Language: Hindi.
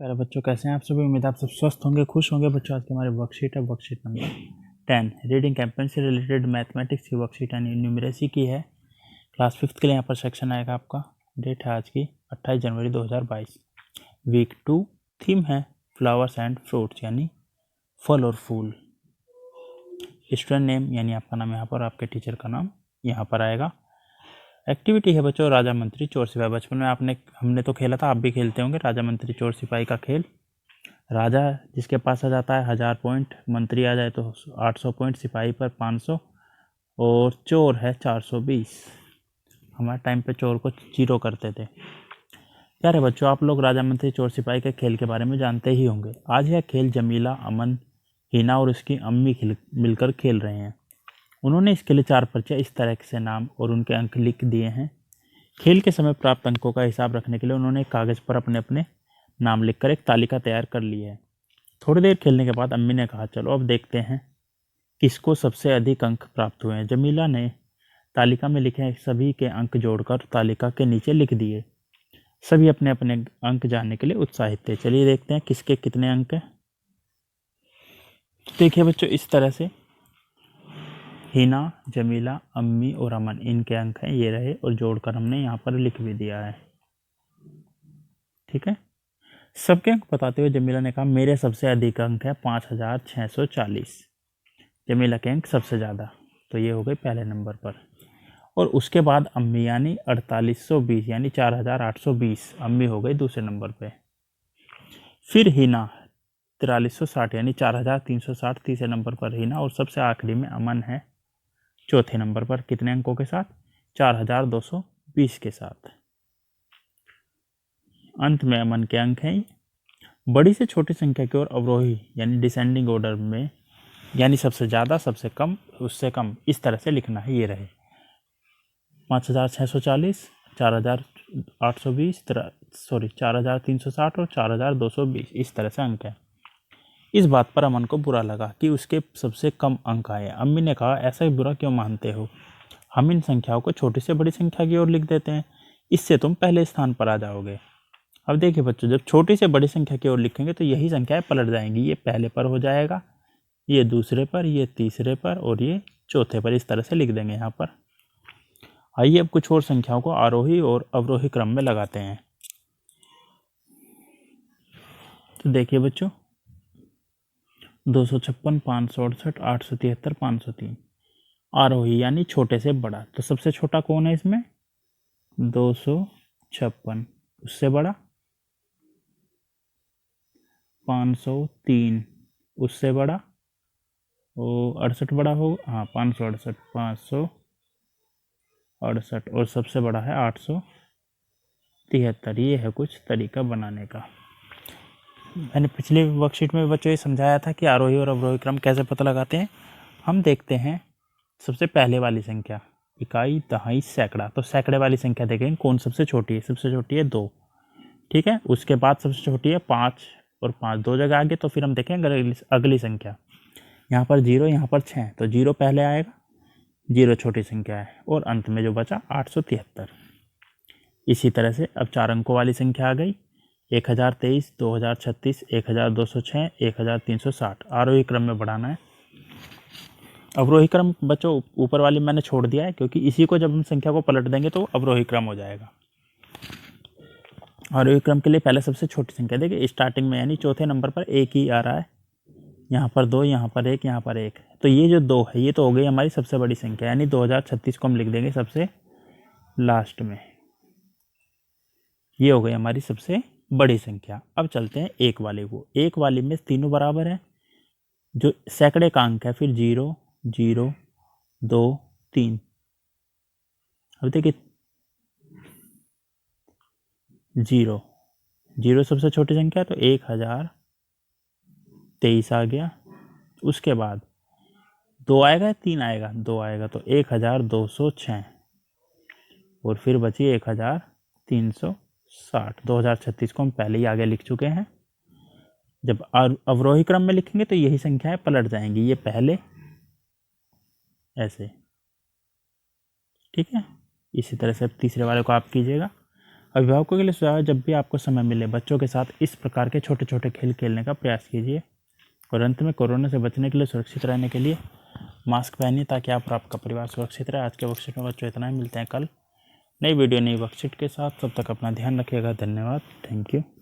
प्यारे बच्चों, कैसे हैं आप सभी। उम्मीद आप सब स्वस्थ होंगे, खुश होंगे। बच्चों, आज की हमारी वर्कशीट है वर्कशीट नंबर 10 रीडिंग कैंपेन से रिलेटेड मैथमेटिक्स की वर्कशीट यानी न्यूमरेसी की है। क्लास 5th के लिए यहाँ पर सेक्शन आएगा आपका। डेट है आज की 28 जनवरी 2022। वीक 2 थीम है फ्लावर्स एंड फ्रूट्स यानी फल और फूल। स्टूडेंट नेम यानी आपका नाम यहाँ पर, आपके टीचर का नाम यहाँ पर आएगा। एक्टिविटी है बच्चों राजा मंत्री चोर सिपाही। बचपन में हमने तो खेला था, आप भी खेलते होंगे राजा मंत्री चोर सिपाही का खेल। राजा जिसके पास आ जाता है 1000 पॉइंट, मंत्री आ जाए तो 800 पॉइंट, सिपाही पर 500 और चोर है 420। हमारे टाइम पे चोर को 0 करते थे। प्यारे बच्चों, आप लोग राजा मंत्री चोर सिपाही के खेल के बारे में जानते ही होंगे। आज यह खेल जमीला, अमन, हिना और उसकी अम्मी मिलकर खेल रहे हैं। उन्होंने इसके लिए 4 पर्चे इस तरह से नाम और उनके अंक लिख दिए हैं। खेल के समय प्राप्त अंकों का हिसाब रखने के लिए उन्होंने कागज पर अपने अपने नाम लिखकर एक तालिका तैयार कर ली है। थोड़ी देर खेलने के बाद अम्मी ने कहा, चलो अब देखते हैं किसको सबसे अधिक अंक प्राप्त हुए हैं। जमीला ने तालिका में लिखे सभी के अंक जोड़कर तालिका के नीचे लिख दिए। सभी अपने अपने अंक जानने के लिए उत्साहित थे। चलिए देखते हैं किसके कितने अंक हैं। देखिए बच्चों, इस तरह से हिना, जमीला, अम्मी और अमन इनके अंक हैं, ये रहे, और जोड़कर हमने यहाँ पर लिख भी दिया है। ठीक है। सबके अंक बताते हुए जमीला ने कहा, मेरे सबसे अधिक अंक है 5640। जमीला के अंक सबसे ज़्यादा, तो ये हो गए पहले नंबर पर। और उसके बाद अम्मी यानी 4820 यानी 4820, अम्मी हो गई दूसरे नंबर पे। फिर हिना 4360 यानी 4360 तीसरे नंबर पर हिना। और सबसे आखिरी में अमन है चौथे नंबर पर, कितने अंकों के साथ? 4220 के साथ। अंत में अमन के अंक हैं। बड़ी से छोटी संख्या की ओर अवरोही यानी डिसेंडिंग ऑर्डर में, यानी सबसे ज़्यादा, सबसे कम, उससे कम, इस तरह से लिखना है। ये रहे 5640, 4820, 4360 और 4220, इस तरह से अंक है। इस बात पर अमन को बुरा लगा कि उसके सबसे कम अंक आए। अम्मी ने कहा, ऐसा बुरा क्यों मानते हो? हम इन संख्याओं को छोटी से बड़ी संख्या की ओर लिख देते हैं, इससे तुम पहले स्थान पर आ जाओगे। अब देखिए बच्चों, जब छोटी से बड़ी संख्या की ओर लिखेंगे तो यही संख्याएं पलट जाएंगी। ये पहले पर हो जाएगा, ये दूसरे पर, ये तीसरे पर और ये चौथे पर, इस तरह से लिख देंगे यहाँ पर। आइए अब कुछ और संख्याओं को आरोही और अवरोही क्रम में लगाते हैं। तो देखिए बच्चों, 256, 568, 873, 503 आरोही यानी छोटे से बड़ा। तो सबसे छोटा कौन है इसमें? 256। उससे बड़ा 503। उससे बड़ा वो 68 बड़ा होगा, हाँ 568, 568। और सबसे बड़ा है 873। ये है कुछ तरीका बनाने का। मैंने पिछले वर्कशीट में बच्चों ये समझाया था कि आरोही और अवरोही क्रम कैसे पता लगाते हैं। हम देखते हैं सबसे पहले वाली संख्या, इकाई, दहाई, सैकड़ा। तो सैकड़े वाली संख्या देखेंगे कौन सबसे छोटी है। सबसे छोटी है 2। ठीक है। उसके बाद सबसे छोटी है 5 और 5 दो जगह आगे। तो फिर हम देखेंगे अगली संख्या, यहाँ पर 0, यहाँ पर 6, तो 0 पहले आएगा, 0 छोटी संख्या है। और अंत में जो बचा 873। इसी तरह से अब 4 अंकों वाली संख्या आ गई, 1023, 2036, 1206, 1360। आरोही क्रम में बढ़ाना है। अवरोही क्रम बच्चों ऊपर वाली मैंने छोड़ दिया है, क्योंकि इसी को जब हम संख्या को पलट देंगे तो अवरोही क्रम हो जाएगा। आरोही क्रम के लिए पहले सबसे छोटी संख्या देखिए, स्टार्टिंग में यानी चौथे नंबर पर 1 ही आ रहा है। यहाँ पर 2, यहाँ पर 1, यहाँ पर 1। तो ये जो 2 है, ये तो हो गई हमारी सबसे बड़ी संख्या, यानी 2036 को हम लिख देंगे सबसे लास्ट में। ये हो गई हमारी सबसे बड़ी संख्या। अब चलते हैं एक वाले को। एक वाली में तीनों बराबर है, जो सैकड़े का अंक है। फिर 0, 0, 2, 3। अब देखिए 0, 0 सबसे छोटी संख्या, तो 1023 आ गया। उसके बाद 2 आएगा, 3 आएगा, 2 आएगा, तो 1206। और फिर बची 1360। 2036 को हम पहले ही आगे लिख चुके हैं। जब अवरोही क्रम में लिखेंगे तो यही संख्याएं पलट जाएंगी, ये पहले ऐसे। ठीक है। इसी तरह से अब तीसरे वाले को आप कीजिएगा। अभिभावकों के लिए सुझाव है, जब भी आपको समय मिले बच्चों के साथ इस प्रकार के छोटे छोटे खेल खेलने का प्रयास कीजिए। और अंत में कोरोना से बचने के लिए, सुरक्षित रहने के लिए मास्क पहनिए ताकि आप और आपका परिवार सुरक्षित रहे। आज के वर्कशीट में बच्चों इतना ही। मिलते हैं कल नई वीडियो नई वर्कशीट के साथ। तब तक अपना ध्यान रखिएगा। धन्यवाद। Thank you.